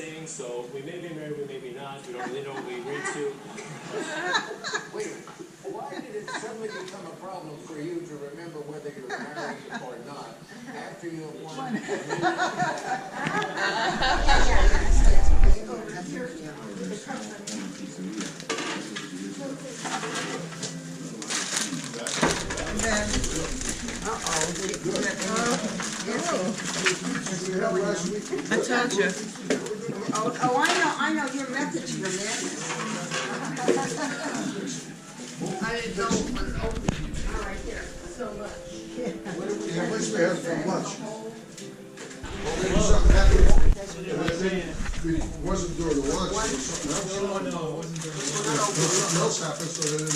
saying, so we may be married, we may be not. We don't really know what we agreed to. Wait, why did it suddenly become a problem for you to remember whether you're married or not after you have won? I told you. Oh, I know your method to your madness. I didn't know it was open. All right, here, so much. How much we have for lunch? Well, something happened, and it wasn't during the lunch, it was something else. No, it wasn't during the lunch. Something else happened, so they didn't.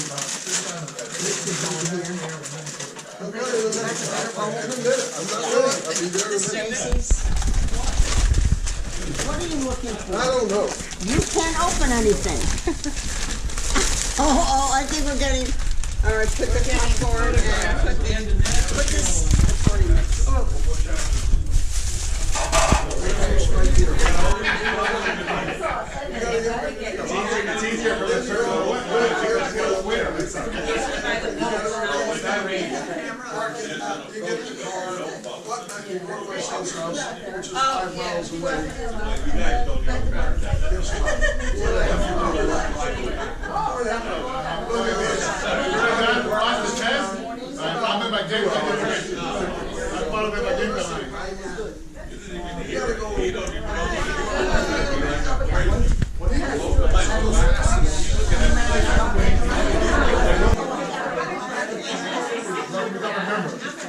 I'm not ready. I'll be there in a minute. What are you looking for? I don't know. You can't open anything. Oh, I think we're getting. All right, put the popcorn and put this. It's easier for the winner. You get the car, you go to my son's house, which is 5 miles away. I'm in my game. I'm part of my game. You gotta go.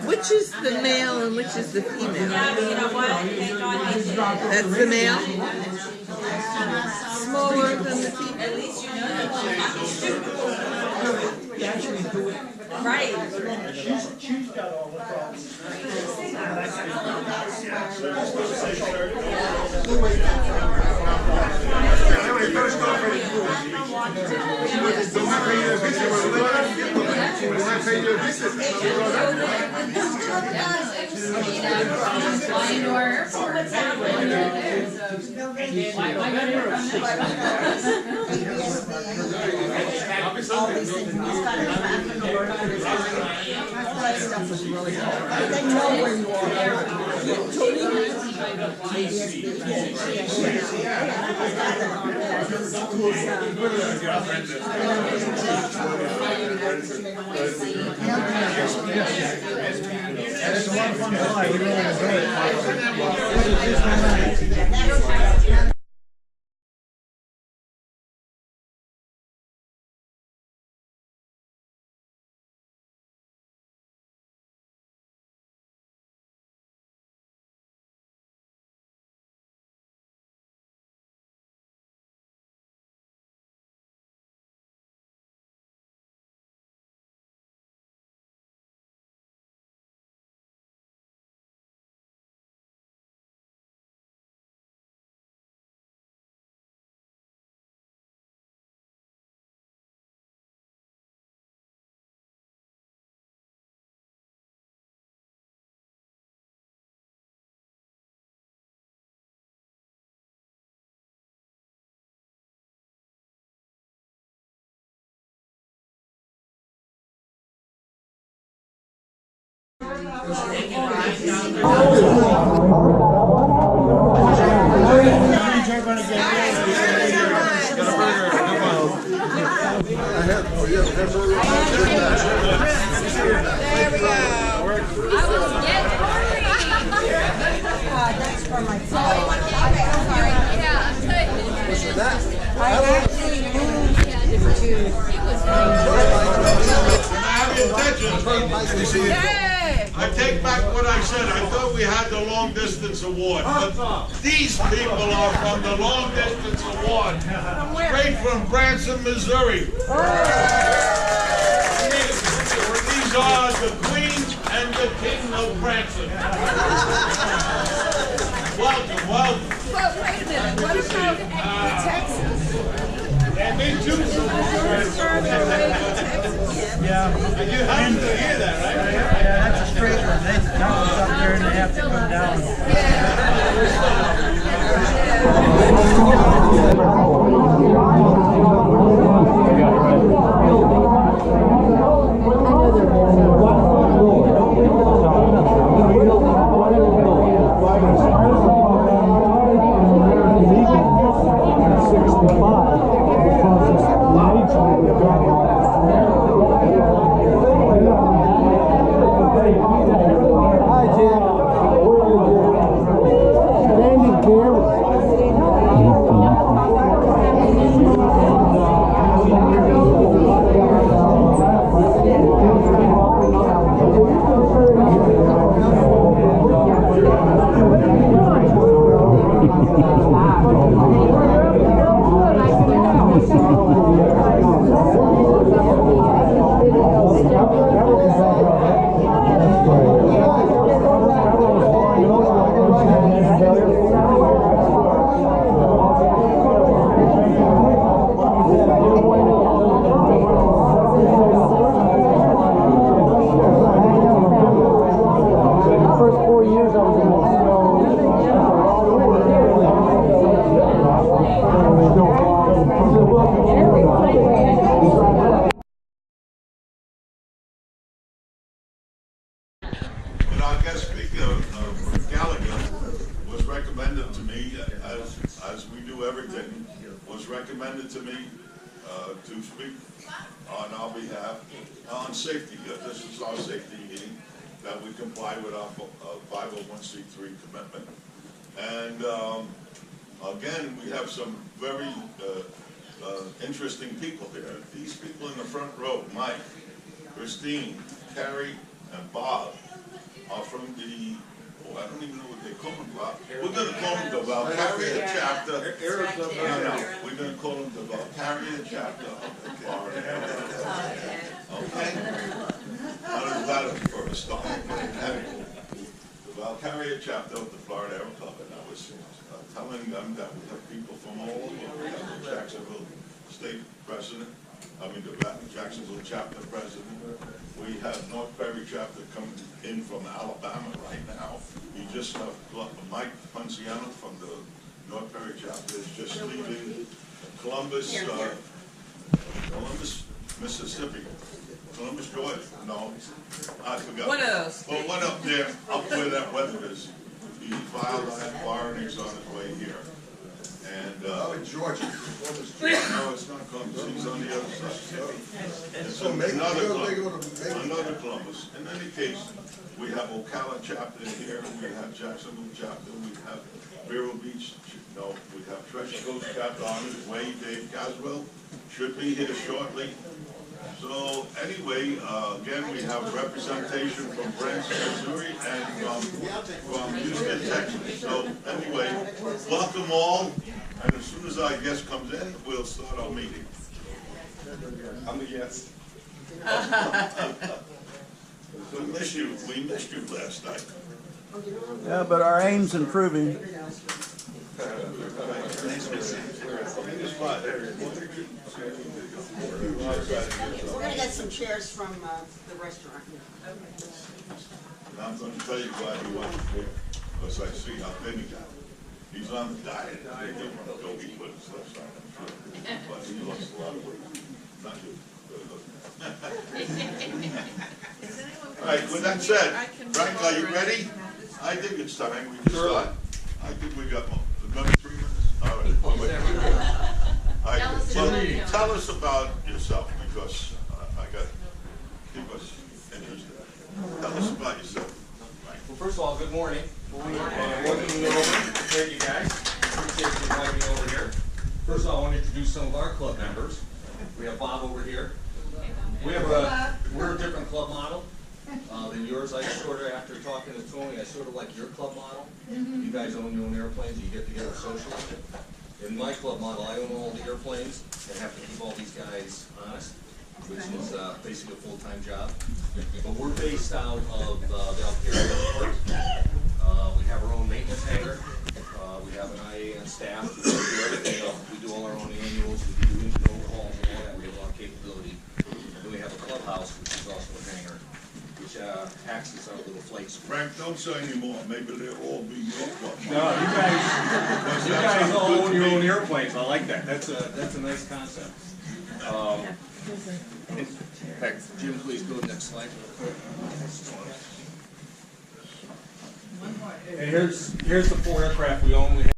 Which is the male and which is the female? Yeah, but you know what? Thank God he did. That's the male? Smaller than the female? At least you know that. Right. She's got all the thoughts. When he first got ready to move, when I paid you a visit, when I paid you a visit, Flying to our airport. All these things. He's got his back in the word on his mind. That stuff was really hard. But they know where you are. It's a lot of fun to fly. We really enjoy it. That's for my phone. I actually moved to. I take back what I said. I thought we had the long distance award, but these people are from the long distance award, straight from Branson, Missouri. These are the Queen and the King of Branson. Welcome, welcome. But wait a minute, what about Texas? And me too. Yeah. And you have to hear that, right? Yeah, that's a straight one. They come up there and they have to come down. do everything, was recommended to me to speak on our behalf on safety. This is our safety meeting, that we comply with our 501c3 commitment. And again, we have some very interesting people here. These people in the front row, Mike, Christine, Carrie, and Bob, are from the, I don't even know what they call them, Bob. We're going to call them the Valkyria chapter. No, we're going to call them the Valkyria chapter of the Florida Aero. Okay? How does that for a start? The Valkyria chapter of the Florida Aero Club, and I was telling them that we have people from all over. We have the Jacksonville State President, the Jacksonville chapter president. We have North Berry chapter coming in from Alabama right now. We just have Mike Ponciano from the North Berry chapter is just leaving Columbus, Mississippi. Columbus, Georgia. No, I forgot. What else? Well, one up there, up where that weather is. He filed that bar and he's on his way here. And Georgia. no, it's not Columbus. He's on the other side. It's another Columbus. In any case, we have Ocala chapter here. We have Jacksonville chapter. We have Vero Beach. No, we have Treasure Coast chapter on his way. Dave Caswell should be here shortly. So anyway, again, we have representation from Branson, Missouri, and from Houston, Texas. So anyway, welcome all. And as soon as our guest comes in, we'll start our meeting. I'm the guest. We missed you last night. Yeah, but our aim's improving. We're gonna get some chairs from the restaurant. And I'm going to tell you why he wasn't here, because I see how thin he got. He's on the diet. They didn't want to go eat with his left side, I'm sure. But he lost a lot of weight. Not you. All right, with that said, Frank, are you ready? I think it's time we can start. I think we got another 3 minutes. All right. All right. So tell us about yourself, because I got to keep us interested. Tell us about yourself. Well, first of all, good morning. Welcome to Melbourne. Thank you guys. Appreciate you inviting me over here. First of all, I want to introduce some of our club members. We have Bob over here. We're a different club model than yours. I sort of, after talking to Tony, I sort of like your club model. You guys own your own airplanes, you get together socially. In my club model, I own all the airplanes and have to keep all these guys honest, which is basically a full-time job. But we're based out of Valkyria Airport. We have our own maintenance hangar. We have an IAN staff. We do everything else. We do all our own annuals. We do engine overhauls and all that. We have a lot of capability. And then we have a clubhouse, which is also a hangar, which acts as our little flight school. Frank, don't say anymore. Maybe they'll all be your club. No, you guys all own your own airplanes. I like that. That's a nice concept. In fact, Jim, please go to the next slide. And here's the 4 aircraft we own. We have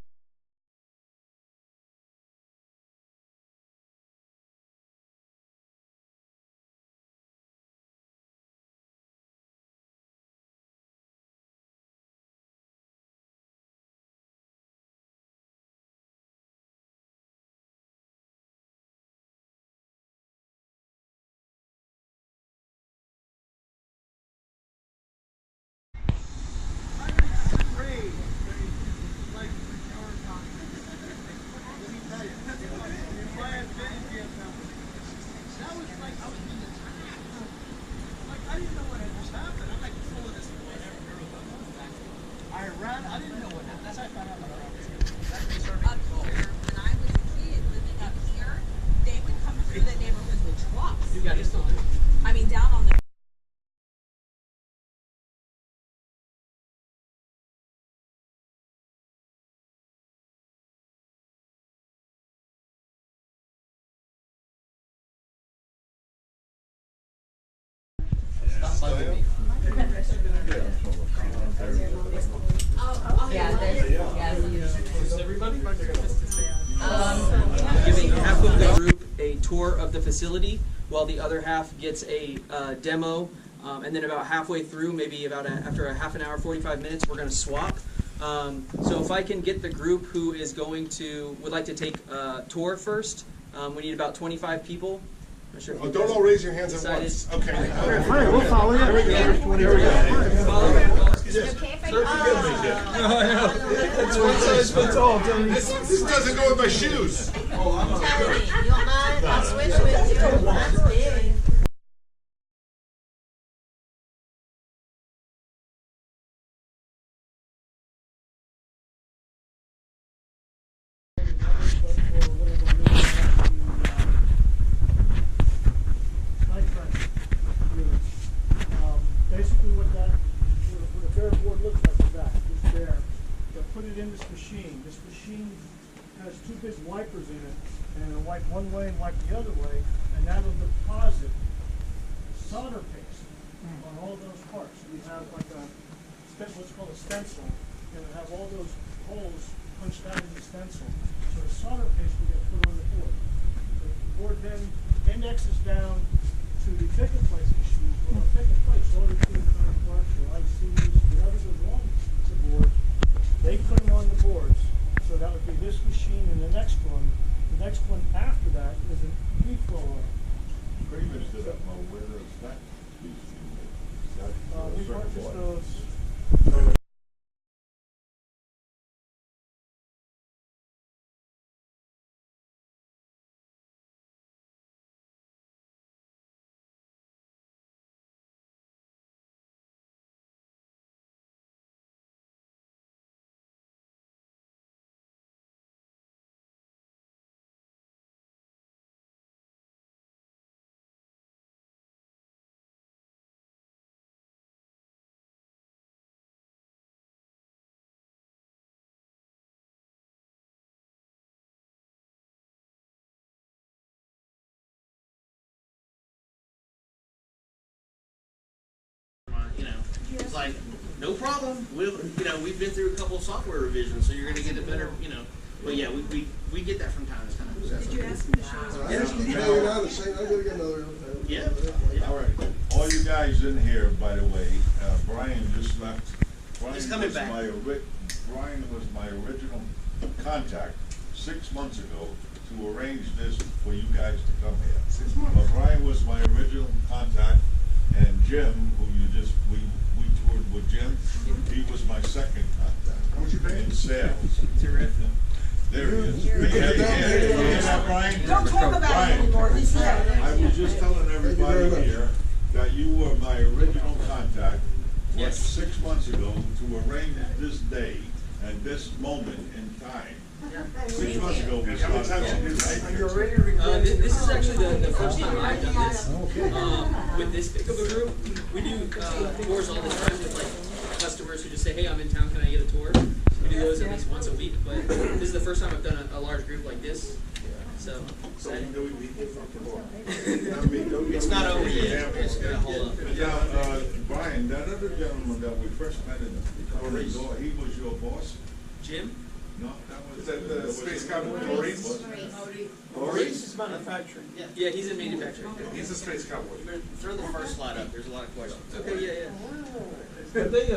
tour of the facility, while the other half gets a demo. And then about halfway through, maybe after a half an hour, 45 minutes, we're going to swap. So if I can get the group who is would like to take a tour first, we need about 25 people. I'm not sure if you Don't guys all raise your hands at decided. once. Okay. All right, we'll follow you. Here we go. Here we go. It's one size fits all, Tony. This doesn't go with my shoes. Tony, you don't mind? I'll switch with you. Mine's big. Basically what a bare board looks like is that, it's there. They'll put it in this machine. This machine has two big wipers in it, and it'll wipe one way and wipe the other way, and that'll deposit solder paste on all those parts. We have like what's called a stencil, and it'll have all those holes punched out in the stencil. So the solder paste will get put on the board. The board then indexes down to the pick and place machine. Well, pick and place all the two current parts or ICs, whatever goes wrong with the board, they put them on the boards. So that would be this machine and the next one. The next one after that is a reflow oil. Previous to that, Mo, where does that piece be? We purchased those. It's like, no problem. We've been through a couple of software revisions, so you're going to get a better, But yeah, we get that from time to time. Did you ask him to show us? I just keep hanging out and saying, I gotta get another. Yeah. All right, all you guys in here, by the way, Brian just left. He's coming back. Brian was my original contact 6 months ago to arrange this for you guys to come here. 6 months. But Brian was my original contact, and Jim, who we toured with Jim, he was my second contact. How much you paying? In sales. There he is. Yeah, Brian. Don't talk about it anymore, he's here. I was just telling everybody here that you were my original contact Yes. 6 months ago to arrange this day and this moment in time. 6 months ago we started. This is actually the first time I've done this with this big of a group. We do tours all the time with like customers who just say, "Hey, I'm in town. Can I get a tour?" We do those at least once a week. But this is the first time I've done a large group like this. So excited. It's not over yet. It's going to hold up. Now, Brian, that other gentleman that we first met in the corner door, he was your boss? Jim? No, that was. Is that the Space Cowboy? Maurice? Maurice is manufacturing. Yeah, he's in manufacturing. He's a Space Cowboy. Throw the first slide up. There's a lot of questions. Okay, yeah. Have they,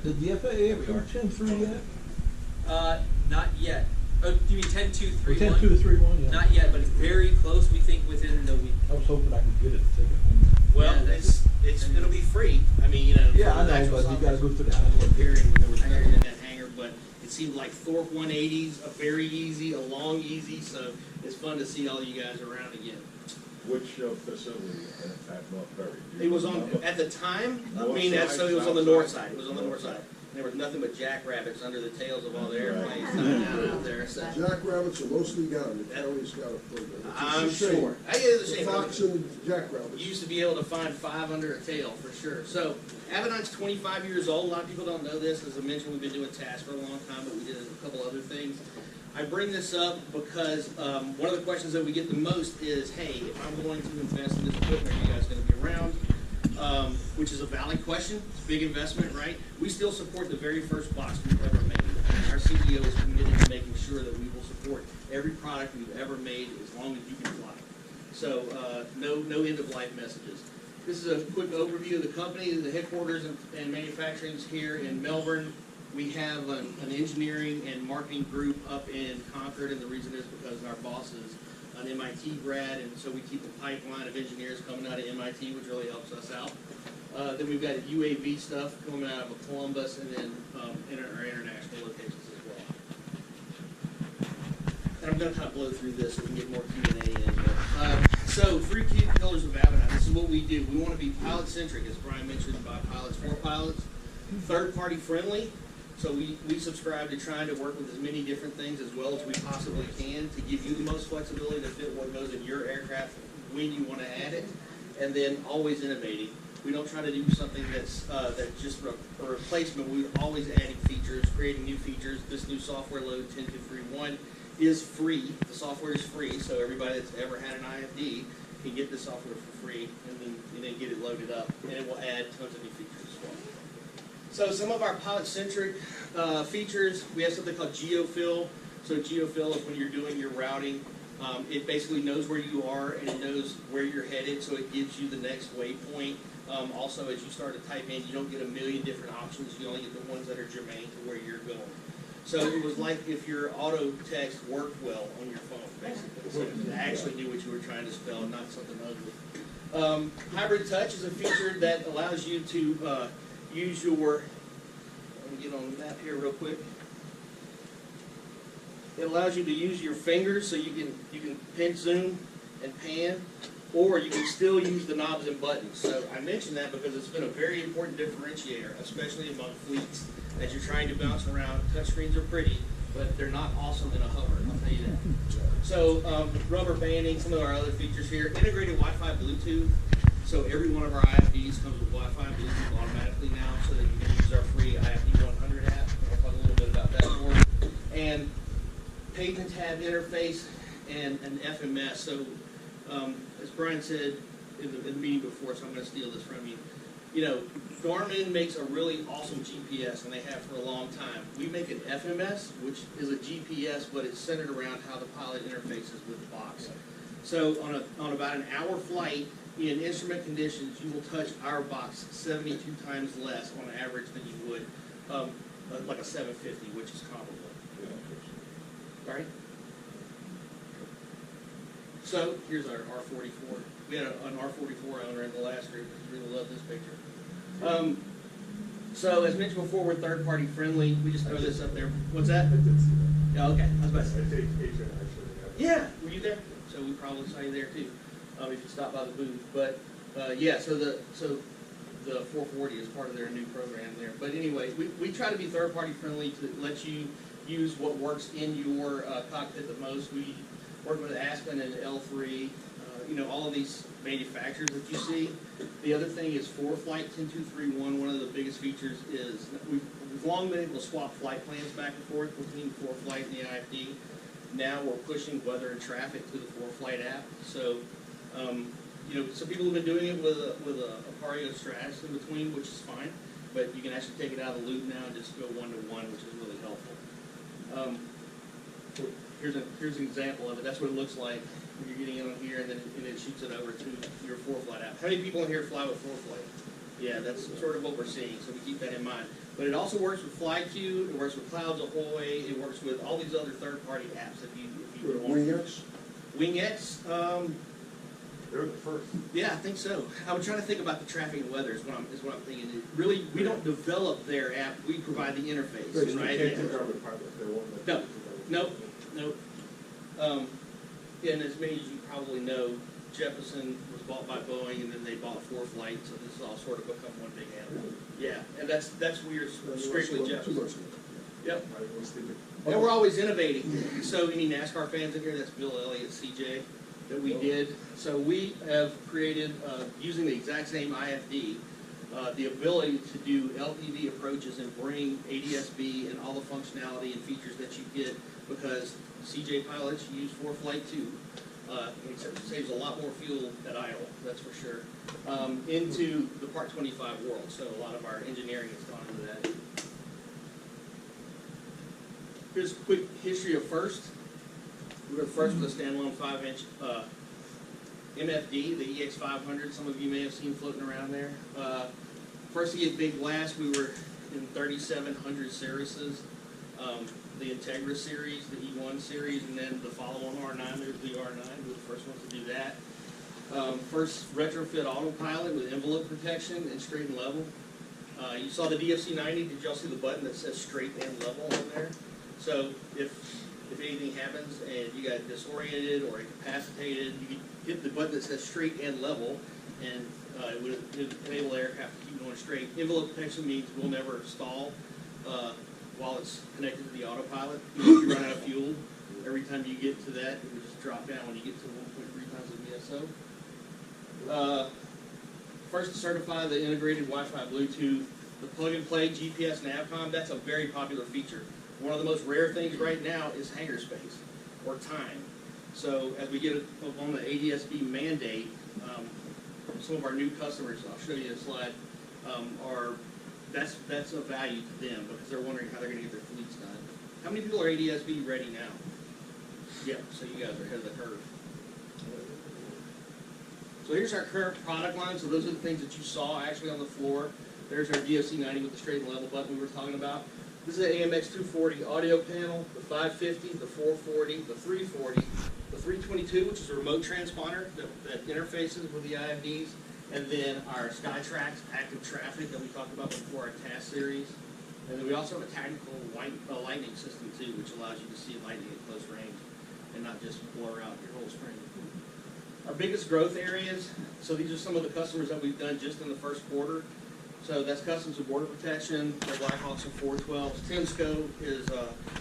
did the FAA approve 10.3 yet? Not yet. Oh, you mean 10.2.3.1? 10.2.3.1, yeah. Not yet, but it's very close. We think within the week. I was hoping I could get it to take it. Well, Yeah, it'll be free. I mean, Yeah, for I the know, actual but you gotta go through the software hangar. period when there was nothing in that hangar, but it seemed like Thorpe 180s, a very easy, a long easy, so it's fun to see all you guys around again. Which facility at North Ferry? It was on, at the time, North so it was side, on the south north side? side, it was on the north side. There was nothing but jackrabbits under the tails of all the airplanes coming out there, so. Jackrabbits are mostly gone, the county's got a program. I'm sure. It's a shame. Fox and jackrabbits. You used to be able to find 5 under a tail, for sure. So, Avenon's 25 years old. A lot of people don't know this. As I mentioned, we've been doing tasks for a long time, but we did a couple other things. I bring this up because one of the questions that we get the most is, hey, if I'm going to invest in this equipment, are you guys going to be around? Which is a valid question. It's a big investment, right? We still support the very first box we've ever made. Our CEO is committed to making sure that we will support every product we've ever made as long as you can fly. So no end-of-life messages. This is a quick overview of the company. The headquarters and manufacturing is here in Melbourne. We have an engineering and marketing group up in Concord, and the reason is because our boss is an MIT grad, and so we keep a pipeline of engineers coming out of MIT, which really helps us out. Then we've got UAV stuff coming out of Columbus, and then our international locations as well. And I'm going to kind of blow through this so we can get more Q&A in. So 3 key pillars of Avanade. This is what we do. We want to be pilot-centric, as Brian mentioned, by pilots for pilots. Third-party friendly. So we subscribe to trying to work with as many different things as well as we possibly can to give you the most flexibility to fit what goes in your aircraft when you want to add it, and then always innovating. We don't try to do something that's just a replacement. We're always adding features, creating new features. This new software load 10231 is free. The software is free, so everybody that's ever had an IFD can get this software for free and then get it loaded up, and it will add tons of new features as well. So some of our pilot-centric features, we have something called geofill. So geofill is when you're doing your routing. It basically knows where you are and it knows where you're headed, so it gives you the next waypoint. Also, as you start to type in, you don't get a million different options. You only get the ones that are germane to where you're going. So it was like if your auto text worked well on your phone, basically. So it actually knew what you were trying to spell, not something ugly. Hybrid touch is a feature that allows you to use your, let me get on the map here real quick. It allows you to use your fingers so you can pinch zoom and pan, or you can still use the knobs and buttons. So I mention that because it's been a very important differentiator, especially among fleets, as you're trying to bounce around. Touchscreens are pretty, but they're not awesome in a hover, I'll tell you that. So rubber banding, some of our other features here, integrated Wi-Fi Bluetooth. So every one of our IFDs comes with Wi-Fi Bluetooth automatically now, so that you can use our free IFD 100 app. I'll talk a little bit about that more. And page and tab interface and an FMS. So as Brian said in the meeting before, so I'm going to steal this from you. You know, Garmin makes a really awesome GPS, and they have for a long time. We make an FMS, which is a GPS, but it's centered around how the pilot interfaces with the box. So on about an hour flight, in instrument conditions, you will touch our box 72 times less on average than you would like a 750, which is comparable. Right? So here's our R44. We had an R44 owner in the last group who really loved this picture. So as mentioned before, we're third-party friendly. We just throw this up there. What's that? Yeah, okay. I was about to say. Yeah, were you there? So we probably saw you there too, if you stopped by the booth. But yeah, so the 440 is part of their new program there. But anyway, we try to be third-party friendly to let you use what works in your cockpit the most. We work with Aspen and L3, you know, all of these manufacturers that you see. The other thing is ForeFlight 10231. One of the biggest features is we've long been able to swap flight plans back and forth between ForeFlight and the IFD. Now we're pushing weather and traffic to the ForeFlight app. So, you know, some people have been doing it with a Aperio Stratus in between, which is fine. But you can actually take it out of the loop now and just go one-to-one, which is really helpful. Here's an example of it. That's what it looks like when you're getting in on here, and then it shoots it over to your ForeFlight app. How many people in here fly with ForeFlight? Yeah, that's sort of what we're seeing, so we keep that in mind. But it also works with FlyQ, it works with Clouds Ahoy, it works with all these other third-party apps if you want. WingX? WingX, They're the first. yeah, I think so. I'm trying to think about the traffic and weather is what I'm thinking. Really, we don't develop their app, we provide the interface, right? Nope. And as many as you probably know, Jeppesen was bought by Boeing, and then they bought ForeFlight, so this has all sort of become one big animal. Yeah, and that's weird, strictly Jeppesen. Yep. And we're always innovating. So any NASCAR fans in here, that's Bill Elliott, CJ, that we did. So we have created, using the exact same IFD, the ability to do LTV approaches and bring ADS-B and all the functionality and features that you get, because CJ pilots use ForeFlight too. Except it saves a lot more fuel at idle, that's for sure, into the Part 25 world. So a lot of our engineering has gone into that. Here's a quick history of First. We were the first with a standalone 5-inch MFD, the EX500, some of you may have seen floating around there. First to get big blast, we were in 3,700 series. The Integra series, the E1 series, and then the follow-on R9, there's the R9, we were the first ones to do that. First retrofit autopilot with envelope protection and straight and level. You saw the DFC90, did y'all see the button that says straight and level on there? So if anything happens and you got disoriented or incapacitated, you can hit the button that says straight and level, and it would enable the aircraft to keep going straight. Envelope protection means we'll never stall while it's connected to the autopilot. If you run out of fuel, every time you get to that, it would just drop down when you get to 1.3 times the VSO. First to certify the integrated Wi-Fi Bluetooth, the plug-and-play GPS Navcom, that's a very popular feature. One of the most rare things right now is hangar space or time. So as we get up on the ADS-B mandate, some of our new customers, I'll show you a slide, that's of value to them because they're wondering how they're going to get their fleets done. How many people are ADS-B ready now? Yeah, so you guys are ahead of the curve. So here's our current product line. So those are the things that you saw actually on the floor. There's our DFC90 with the straight and level button we were talking about. This is an AMX 240 audio panel, the 550, the 440, the 340, the 322, which is a remote transponder that interfaces with the IFDs, and then our SkyTrax active traffic that we talked about before, our task series. And then we also have a tactical lightning system too, which allows you to see lightning at close range and not just blur out your whole screen. Our biggest growth areas, so these are some of the customers that we've done just in the first quarter. So that's Customs and Border Protection, their Blackhawks and 412s. Timsco is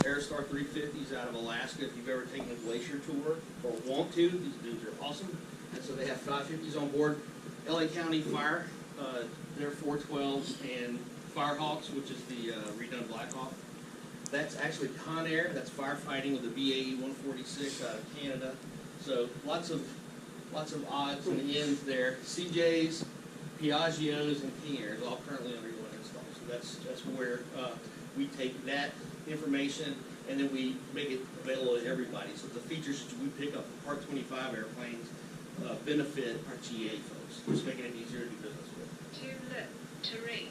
Aerostar 350s out of Alaska. If you've ever taken a glacier tour or want to, these dudes are awesome. And so they have 550s on board. LA County Fire, their 412s, and Firehawks, which is the redone Blackhawk. That's actually Conair, that's firefighting with the BAE 146 out of Canada. So lots of odds and ends there. CJs, Piaggios, and King Airs all currently undergoing install. So that's where we take that information and then we make it available to everybody. So the features that we pick up for Part 25 airplanes benefit our GA folks, just making it easier to do business with. Terrain.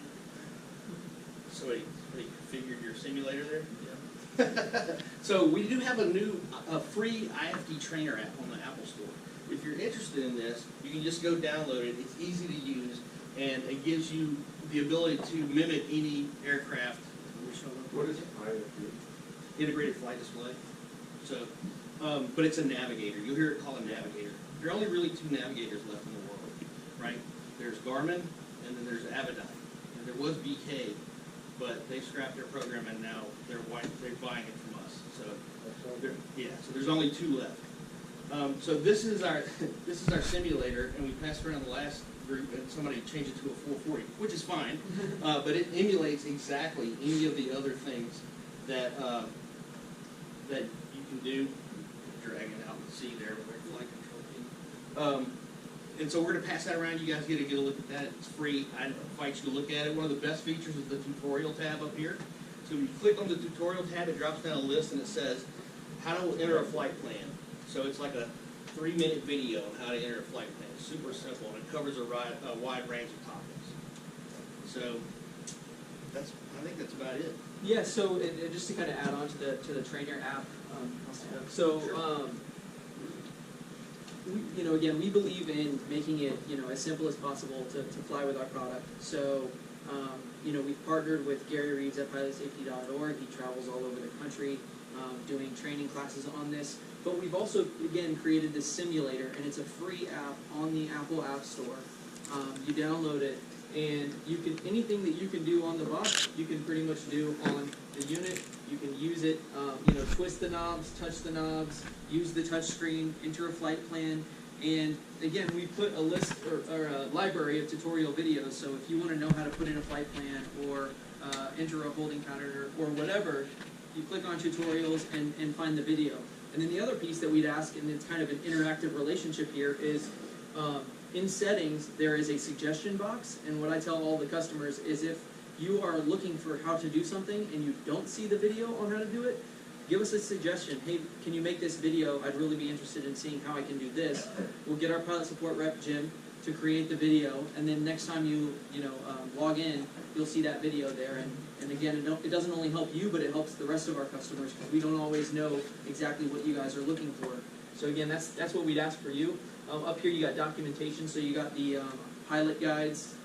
So you configured your simulator there? Yeah. So we do have a free IFD trainer app on the Apple Store. If you're interested in this, you can just go download it. It's easy to use, and it gives you the ability to mimic any aircraft. What is it? Integrated flight display. So, but it's a navigator. You'll hear it called a navigator. There are only really two navigators left in the world, right? There's Garmin, and then there's Avidyne. And there was BK, but they scrapped their program, and now they're buying it from us. So, so there's only two left. So this is our simulator, and we passed around the last group, and somebody changed it to a 440, which is fine, but it emulates exactly any of the other things that that you can do. Dragging out and see there with our flight control key. And so we're going to pass that around. You guys get a look at that. It's free. I invite you to look at it. One of the best features is the tutorial tab up here. So when you click on the tutorial tab, it drops down a list, and it says how to enter a flight plan. So it's like a 3-minute video on how to enter a flight plan. It's super simple, and it covers a wide range of topics. So I think that's about it. Yeah. So just to kind of add on to the trainer app. Again, we believe in making it as simple as possible to fly with our product. So we've partnered with Gary Reeves at pilotsafety.org. He travels all over the country doing training classes on this. But we've also, again, created this simulator, and it's a free app on the Apple App Store. You download it, and anything that you can do on the bus, you can pretty much do on the unit. You can use it, twist the knobs, touch the knobs, use the touch screen, enter a flight plan. And again, we put a list or a library of tutorial videos, so if you want to know how to put in a flight plan or enter a holding pattern or whatever, you click on tutorials and find the video. And then the other piece that we'd ask, and it's kind of an interactive relationship here, is in settings, there is a suggestion box. And what I tell all the customers is if you are looking for how to do something and you don't see the video on how to do it, give us a suggestion. Hey, can you make this video? I'd really be interested in seeing how I can do this. We'll get our pilot support rep, Jim, to create the video, and then next time you log in, you'll see that video there. And again, it doesn't only help you, but it helps the rest of our customers, because we don't always know exactly what you guys are looking for. So again, that's what we'd ask for you. Up here you got documentation, so you got the pilot guides,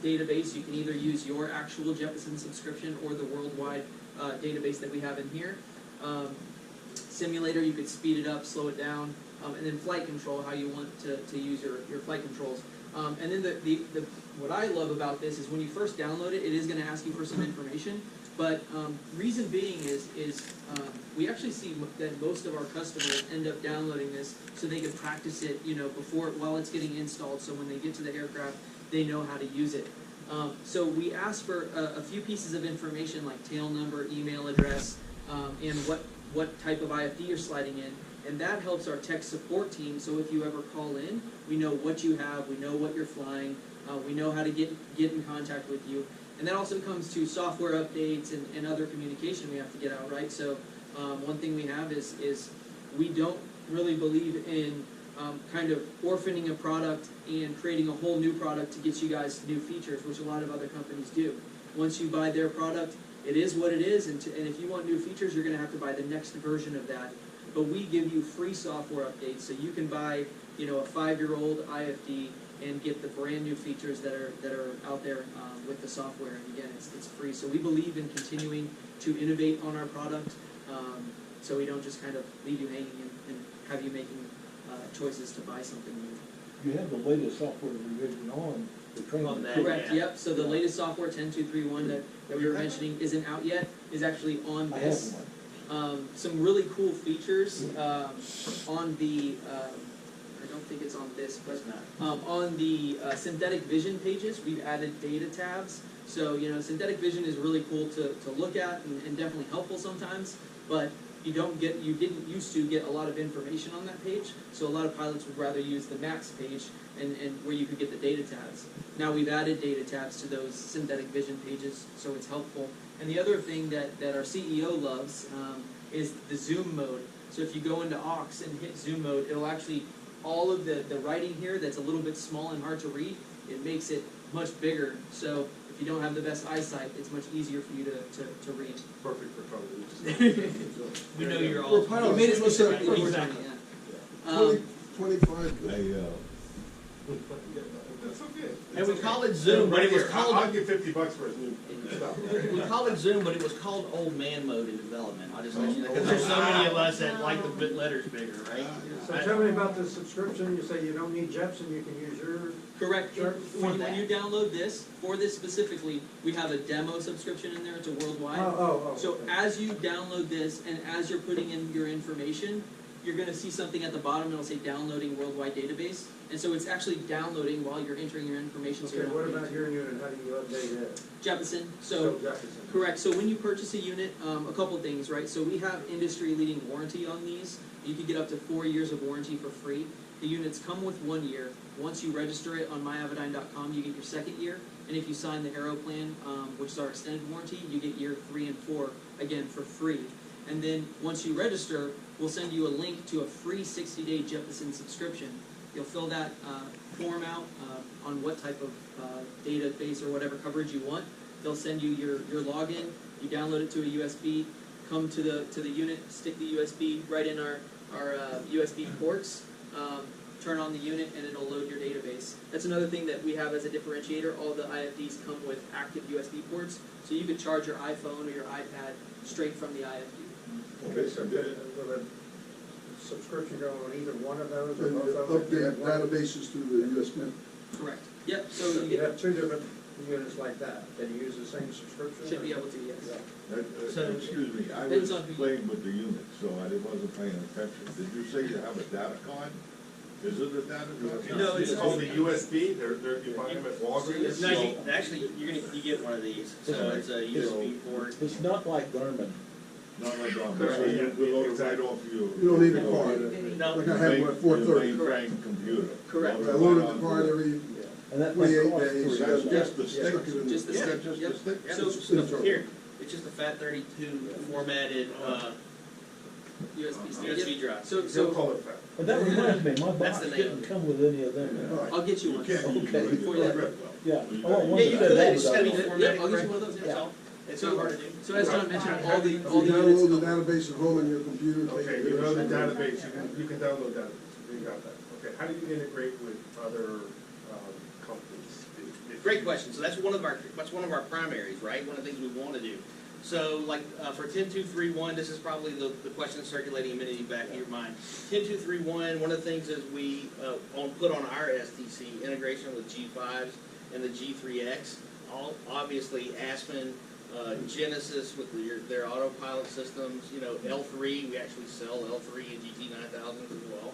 database. You can either use your actual Jeppesen subscription or the worldwide database that we have in here. Simulator, you could speed it up, slow it down, and then flight control, how you want to use your flight controls. And then what I love about this is when you first download it, it is going to ask you for some information. But reason being is we actually see that most of our customers end up downloading this so they can practice it, while it's getting installed. So when they get to the aircraft, they know how to use it. So we ask for a few pieces of information like tail number, email address, and what type of IFD you're sliding in. And that helps our tech support team, so if you ever call in, we know what you have, we know what you're flying, we know how to get in contact with you. And that also comes to software updates and other communication we have to get out, right? So one thing we have is we don't really believe in kind of orphaning a product and creating a whole new product to get you guys new features, which a lot of other companies do. Once you buy their product, it is what it is, and if you want new features, you're going to have to buy the next version of that. But we give you free software updates, so you can buy, a 5-year-old IFD and get the brand new features that are out there with the software. And again, it's free. So we believe in continuing to innovate on our product, so we don't just kind of leave you hanging and have you making choices to buy something new. You have the latest software revision on the training. Correct. Yeah. Yep. So the latest software 10.231 that we were mentioning isn't out yet. Is actually on this. Some really cool features on the. I don't think it's on this, but on the synthetic vision pages, we've added data tabs. So synthetic vision is really cool to look at and definitely helpful sometimes, but you didn't used to get a lot of information on that page. So a lot of pilots would rather use the max page and where you could get the data tabs. Now we've added data tabs to those synthetic vision pages, so it's helpful. And the other thing that our CEO loves is the zoom mode. So if you go into aux and hit zoom mode, it'll actually, all of the writing here that's a little bit small and hard to read, it makes it much bigger. So if you don't have the best eyesight, it's much easier for you to read. Perfect for pilots. We know you're all. We made it specifically for Johnny, yeah. 25. That's okay. And we call it Zoom, but it was called. I'll give $50 for a Zoom. We call it Zoom, but it was called Old Man Mode in development. I just let you know, because there's so many of us that like the letters bigger, right? So tell me about the subscription. You say you don't need Jeppesen, you can use your. Correct. When you download this, for this specifically, we have a demo subscription in there. It's a worldwide. So as you download this and as you're putting in your information, you're going to see something at the bottom. It'll say downloading worldwide database. And so it's actually downloading while you're entering your information. Okay, what about your unit? How do you update it? Jeppesen. So Jeppesen. Correct. So when you purchase a unit, a couple things, right? So we have industry-leading warranty on these. You can get up to 4 years of warranty for free. The units come with 1 year. Once you register it on myavidine.com, you get your second year. And if you sign the Aero plan, which is our extended warranty, you get year 3 and 4, again, for free. And then once you register, we'll send you a link to a free 60-day Jeppesen subscription. You'll fill that form out on what type of database or whatever coverage you want. They'll send you your login. You download it to a USB. Come to the unit, stick the USB right in our USB ports. Turn on the unit, and it'll load your database. That's another thing that we have as a differentiator. All the IFDs come with active USB ports, so you could charge your iPhone or your iPad straight from the IFD. Okay, so will the subscription go on either one of those or And both of them? update databases to the USB. Correct. Yep. So you have 2 different units like that. Can you use the same subscription? Should be able to, yes. Excuse me, I was playing with the unit, so I wasn't paying attention. Did you say you have a data card? Is it a data card? No, it's called the USB. You buy them at Walgreens. No, you get one of these. So it's a USB port. It's not like Garmin. Not like on, so you load it right off you. You don't need a card. No. Like I have one at 4:30. Mainframe computer. Correct. I loaded the card every And that 28 costs days. That's just the stick. Just the stick. Just Yep. the stick. So Here, it's just a FAT32 formatted USB drive. So But that reminds me, my That's box the name didn't of it. come with any of them. I'll get you one. Okay. Before you let go. Yeah, I want one Yeah, you that could, has it's just gotta be that. formatted. I'll get you one of those, That's yeah. all. It's not hard to do. So as John mentioned, all the If you units. download the database at home on your computer. Okay, you know the database, you can download that, you got that. Okay, how do you integrate with other companies? Great question. So that's one of our primaries, right? One of the things we want to do. So like for 10231, this is probably the question that's circulating a minute in the back of your mind. 10231, one of the things is we put on our STC integration with G5s and the G3X. Obviously Aspen, Genesis with their autopilot systems. You know, L3, we actually sell L3 and GT9000s as well.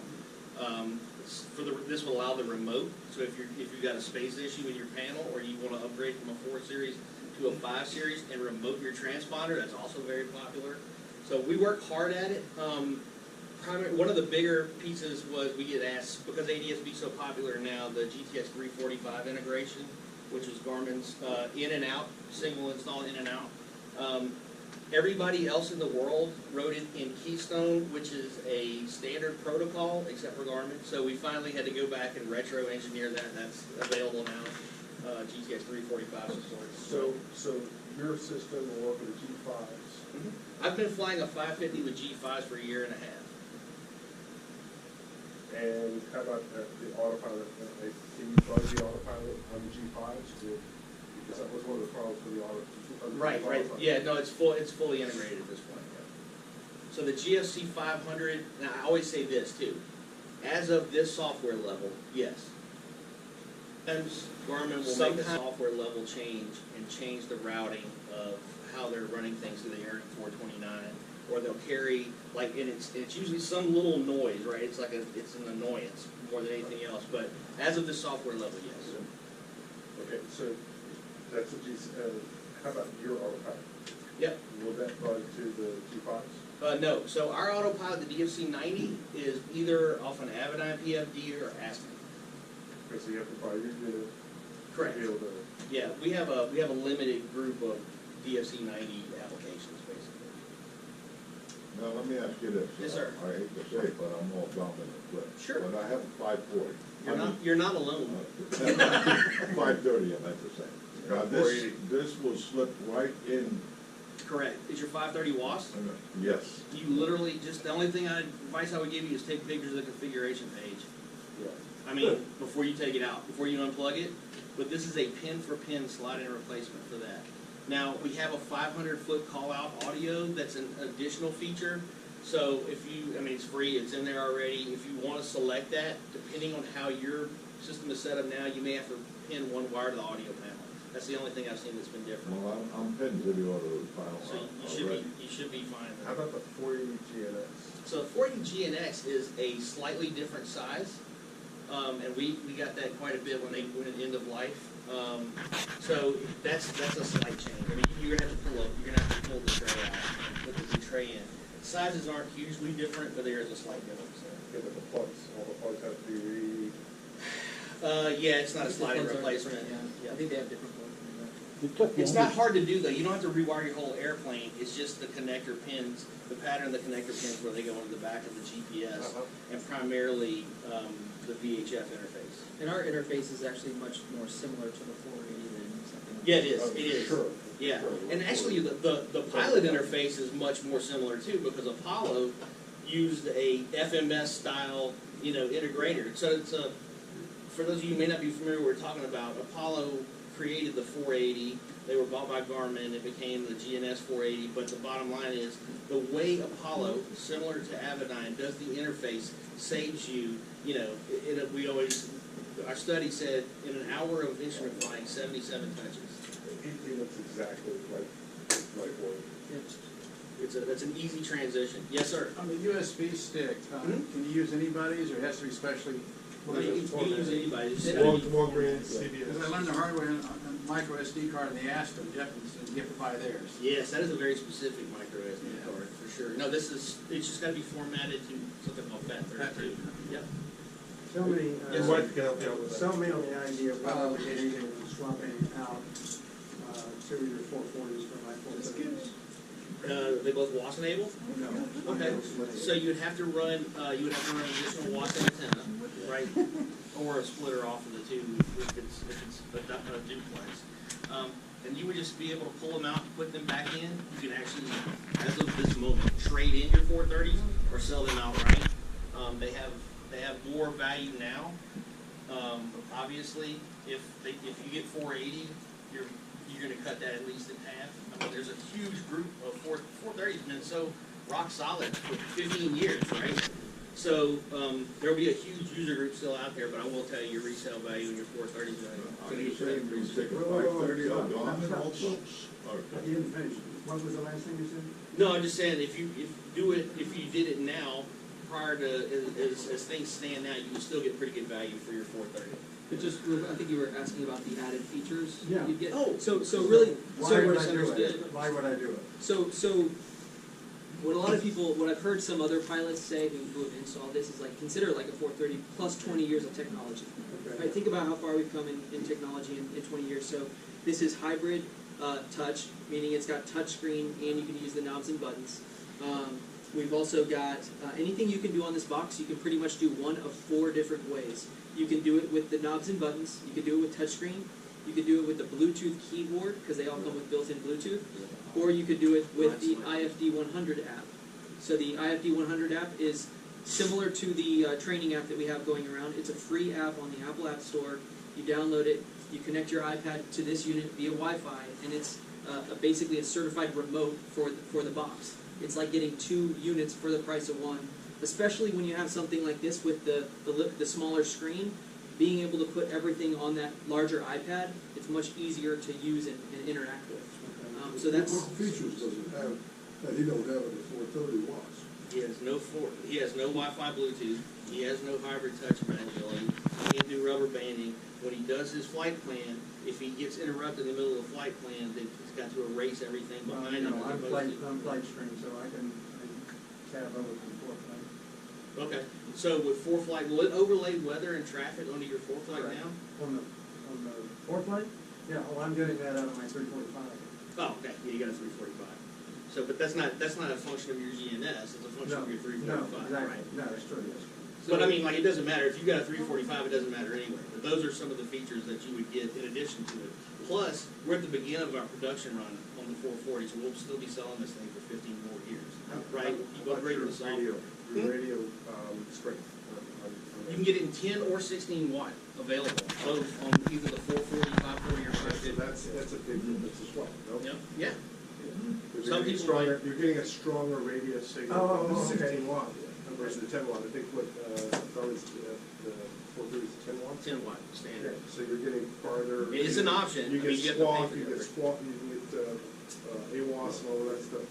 This will allow the remote. So if you've got a space issue in your panel, or you want to upgrade from a 4 series to a 5 series and remote your transponder, that's also very popular. So we work hard at it. One of the bigger pieces was we get asked, because ADSB is so popular now, the GTX 345 integration, which is Garmin's in and out, single install in and out. Everybody else in the world wrote it in Keystone, which is a standard protocol, except for Garmin. So we finally had to go back and retro-engineer that. That's available now. GTX 345 support. So your system will work with G5s? I've been flying a 550 with G5s for a year and a half. And how about the autopilot? Can you plug the autopilot on the G5s? Because that was one of the problems for the autopilot. Right. Yeah, no, it's fully integrated at this point. Yeah. So the GFC 500, now I always say this too. As of this software level, yes. Sometimes Garmin will make a software level change and change the routing of how they're running things through the Air 429, or they'll carry, like, and it's usually some little noise, right? It's like it's an annoyance more than anything else. But as of this software level, yes. Okay, so that's what how about your autopilot? Yep. Will that plug to the G5s? No. So our autopilot, the DFC 90, is either off an Avidyne PFD or Aspen. Okay, so you have to buy your unit. Correct. To be able to. Yeah, we have a limited group of DFC 90 applications, basically. Now, let me ask you this. Yes, sir. I hate to say it, but I'm all dominant, but. Sure. But I have a 540. You're not alone. 530, I meant to say. Now, this will slip right in. Correct. Is your 530 WASP? Yes. You literally the only advice I would give you is take pictures of the configuration page. Yeah. I mean, before you take it out, before you unplug it. But this is a pin-for-pin slide-in replacement for that. Now, we have a 500-foot call-out audio that's an additional feature. So it's free, it's in there already. If you want to select that, depending on how your system is set up now, you may have to pin one wire to the audio panel. That's the only thing I've seen that's been different. Well, I'm pinned to the auto panel. So you should be fine. How about the 480 GNX? So the 480 GNX is a slightly different size, and we got that quite a bit when they went at end of life. So that's a slight change. I mean, you're gonna have to pull the tray out and put the tray in. Sizes aren't hugely different, but there is a slight difference there. Yeah, but the plugs, all the plugs have to be yeah, it's not a sliding replacement. I think they have different ones. It's not hard to do though. You don't have to rewire your whole airplane. It's just the connector pins, the pattern of the connector pins where they go into the back of the GPS, and primarily the VHF interface. And our interface is actually much more similar to the 480 than something like Yeah, it is. It is. Sure. Yeah, and actually the pilot interface is much more similar too, because Apollo used a FMS style, integrator. So it's for those of you who may not be familiar with what we're talking about, Apollo created the 480. They were bought by Garmin. It became the GNS 480. But the bottom line is the way Apollo, similar to Avidyne, does the interface saves you. Our study said in an hour of instrument flying, 77 touches. It looks exactly like one. It's an easy transition. Yes, sir. On the USB stick, can you use anybody's, or it has to be specially? You can use anybody's. Because I learned the hard way on a micro SD card in the Aston, Jefferson, you have to buy theirs. Yes, that is a very specific micro SD card for sure. No, it's just got to be formatted to something called FAT32. Yep. Tell me, Yes, sir. sell me on the idea of replicating and swapping out 2 of your 440s for my 430s. They both WAS-enabled? No. Okay, so you'd have to run an additional WAS antenna, right? Or a splitter off of the two if it's a duplex. And you would just be able to pull them out and put them back in. You can actually, as of this moment, trade in your 430s or sell them outright. They have more value now. Obviously, if you get 480, you're going to cut that at least in half. I mean, there's a huge group of 430s been so rock solid for 15 years, right? So there'll be a huge user group still out there, but I will tell you your resale value and your 430s value. Are you saying we stick with 530 on Dawn also? You didn't finish. What was the last thing you said? No, I'm just saying if you did it now, prior to as things stand now, you would still get pretty good value for your 430. But just, I think you were asking about the added features. Yeah. You'd get. Oh. So really, Why so would I do misunderstood. it? Why would I do it? So what I've heard some other pilots say who have installed this is like, consider like a 430 plus 20 years of technology. Okay. Right? Think about how far we've come in technology in 20 years. So this is hybrid touch, meaning it's got touch screen and you can use the knobs and buttons. We've also got anything you can do on this box, you can pretty much do one of 4 different ways. You can do it with the knobs and buttons, you can do it with touchscreen, you can do it with the Bluetooth keyboard, because they all come with built-in Bluetooth, or you could do it with the IFD 100 app. So the IFD 100 app is similar to the training app that we have going around. It's a free app on the Apple App Store. You download it, you connect your iPad to this unit via Wi-Fi, and it's basically a certified remote for the box. It's like getting 2 units for the price of 1, especially when you have something like this with the smaller screen. Being able to put everything on that larger iPad, it's much easier to use and interact with. So that's What features does it have that he don't have in the 430 watts? He has no Wi-Fi Bluetooth. He has no hybrid touch ability. He can't do rubber banding. When he does his flight plan, if he gets interrupted in the middle of the flight plan, then he's got to erase everything behind him. I'm flight stream, so I can tab over to 4-flight. Okay. So with 4-flight, will it overlay weather and traffic onto your 4-flight Correct. now? On the 4-flight? Yeah, well, I'm getting that out of my 345. Oh, okay. Yeah, you got a 345. So, but that's not a function of your GNS. It's a function of your 345. No, exactly. Right? No, that's true, yes. But I mean, like, it doesn't matter. If you got a 345, it doesn't matter anyway. But those are some of the features that you would get in addition to it. Plus, we're at the beginning of our production run on the 440, so we'll still be selling this thing for 15 more years. Right? You upgrade the software. Radio strength. You can get it in 10 or 16 watt available, both on either the 440, 540, or 550. That's a big difference as well, no? Yeah. Some people stronger, you're getting a stronger radio signal from the okay. 16 watt versus the 10 watt. I think what Darwin's the 430 is 10 watt. 10 watt standard. So you're getting farther. It's an option. You I mean, get you have to pay squawk, for you the get squawk, you can get AWAS and all of that stuff.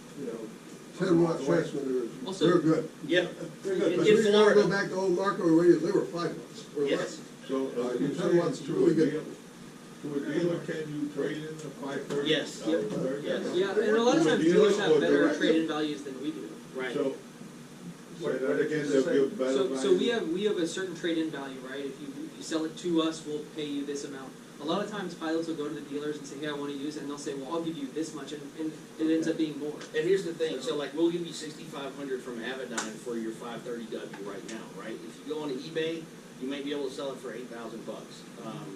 10 watt transmitter is Also- they're good. Yeah. They're good. In But we gotta Florida. go back to old Marco radios, they were 5 watts or Yes. less. So, you 10 watts is really good. to a dealer, can you trade in the 530? Yes. Yep. Yes. Yeah, and a lot of times dealers have better trade-in values than we do. Right. So, Say that again, they'll give better value? So we have a certain trade-in value, right? If you sell it to us, we'll pay you this amount. A lot of times pilots will go to the dealers and say, hey, I want to use it, and they'll say, well, I'll give you this much, and it ends up being more. And here's the thing, so like we'll give you $6,500 from Avidyne for your 530W right now, right? If you go on eBay, you may be able to sell it for $8,000 bucks.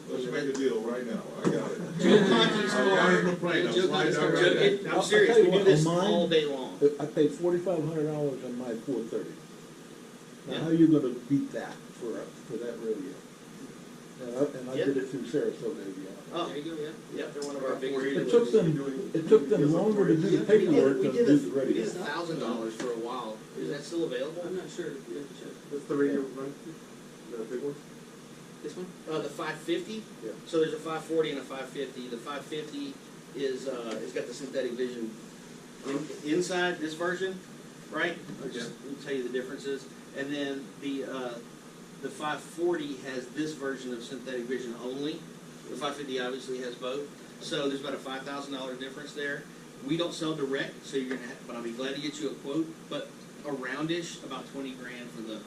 Let's make a deal right now, I got it. Joe Conti's I'm not even playing, I'm Joe sliding Conti's down car. right now. I'm serious, we do this all day long. I paid $4,500 on my 430. Now, Yeah. how are you gonna beat that for that radio? And I did it through Sarasota Avionics. Oh, There you go, yeah. yep, they're one of our biggest. It took them longer to do the paperwork We than did to do the we did radio. $1,000 for a while. Is that still available? I'm not sure. You have to check. What's the radio run? The big one? This one? The 550? Yeah. So there's a 540 and a 550. The 550 is, it's got the synthetic vision inside this version, right? I'll just tell you the differences. And then the 540 has this version of synthetic vision only. The 550 obviously has both. So there's about a $5,000 difference there. We don't sell direct, so you're gonna have, but I'll be glad to get you a quote. But aroundish, about 20 grand for the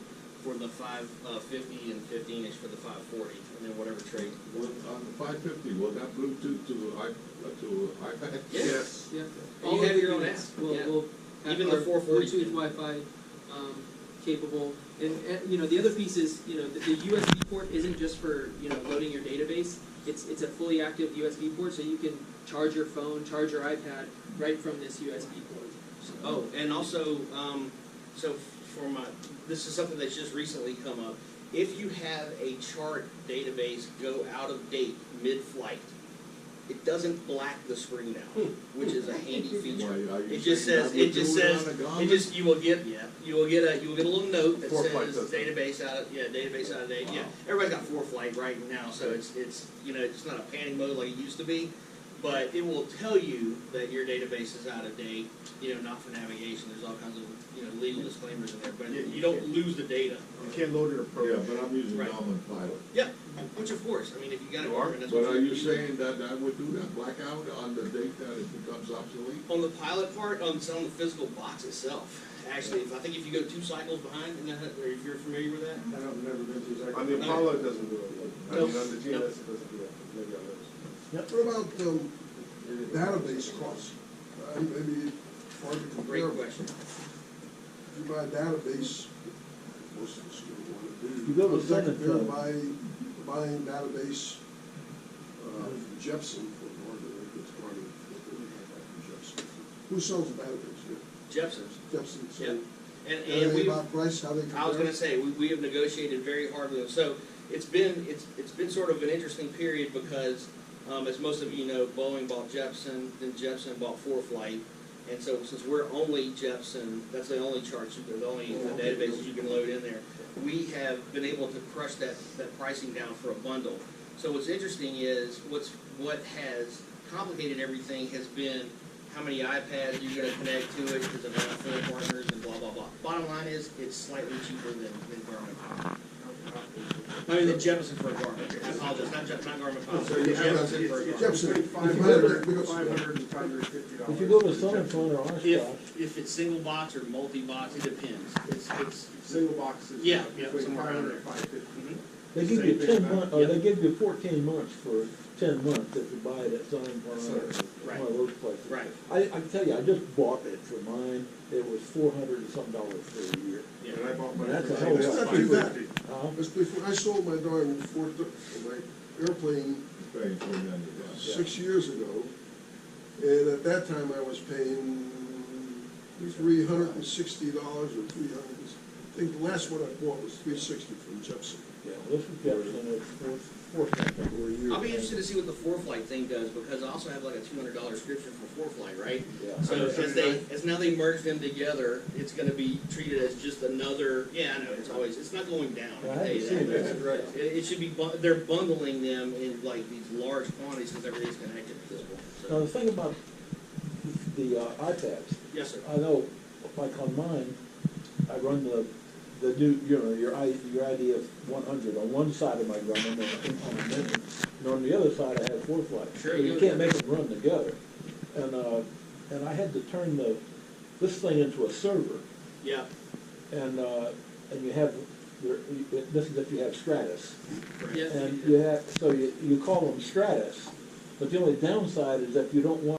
for the 550 and 15 inch for the 540, and then whatever trade. Well, on the 550, will that Bluetooth to iPad? Yes. Yeah. And you have your own app. We'll, Yeah. we'll have Even our the 440 Bluetooth, can. Wi-Fi capable, and you know the other piece is the USB port isn't just for loading your database. It's a fully active USB port, so you can charge your phone, charge your iPad right from this USB port. So, Oh, and also, so for this is something that's just recently come up. If you have a chart database go out of date mid-flight, it doesn't black the screen out, which is a handy feature. Why, are you It just saying says, that would it just do it says, on a it Garmin? just, you will get a little note that ForeFlight says does that. database out of date. Yeah, everybody's got ForeFlight right now, so it's it's not a panning mode like it used to be, but it will tell you that your database is out of date. Not for navigation. There's all kinds of legal disclaimers in there, but Yeah, you don't lose the data. You can't load it or Yeah, program. but I'm using Right. Garmin Pilot. Yeah, which of course, I mean, if you got a You are? Garmin, that's But what are you saying that I would do that blackout on the date that it becomes obsolete? On the pilot part, on the physical box itself. Actually, I think if you go 2 cycles behind, or if you're familiar with that. I've never been to exactly. On the No. Apollo, it doesn't do it. I Nope. mean, on the GNS, it doesn't do that. Maybe I missed. What about database costs? Maybe hard to compare. Great question. If you buy a database, most of us don't want to do. You go to How does that Senate, compare to buying database from Jepson for Northern, it's Garmin, from Jepson. Who sells the database here? Jepson's. Jepson, so. Yeah. And Anything we, about price, how they compare? I was going to say, we have negotiated very hard with them. So it's been sort of an interesting period because, as most of you know, Boeing bought Jepson, then Jepson bought ForeFlight. And so since we're only Jepson, that's the only charts, the only databases you can load in there, we have been able to crush that pricing down for a bundle. So what's interesting is what has complicated everything has been how many iPads you're going to connect to it, because of NFL partners and blah, blah, blah. Bottom line is, it's slightly cheaper than Garmin. I mean, the Jepson for a Garmin. I apologize, not Garmin Pilot. So you have Jepson for a Garmin. Jepson, $500 and $550. If you go to Southern Phone or Oshkosh, If it's single box or multi-box, it depends. It's Single boxes. Yeah, Between somewhere around 500 there. and 550. they give you Same 10 thing, months, or they give you 14 months for 10 months if you buy it at Southern Phone or Right. one of those places. Right. I can tell you, I just bought it for mine. It was $400 and some for a year. Yeah. And I bought mine That's for a whole It's lot not too bad. Uh-huh. It's before, I sold my darn my airplane Paying $390. 6 years ago, and at that time I was paying $360 or $300. I think the last one I bought was $360 from Jepson. Yeah, this was Jefferson, it's fourth for a year. I'll be interested to see what the ForeFlight thing does, because I also have like a $200 subscription for ForeFlight, right? Yeah. So as now they merge them together, it's going to be treated as just another. Yeah, I know it's not going down. I I can tell you haven't that. seen that. It should be. They're bundling them in like these large quantities because everything's connected at this point. Now, So, the thing about the iPads, yes, sir. I know, like on mine, I run the new, your idea of 100 on one side of my Garmin on a mini, and on the other side I have ForeFlight. Sure, So you you can't would. make them run together. And I had to turn this thing into a server, Yeah. and you have, this is if you have Stratus. Correct. And you have, so you call them Stratus, but the only downside is that you don't want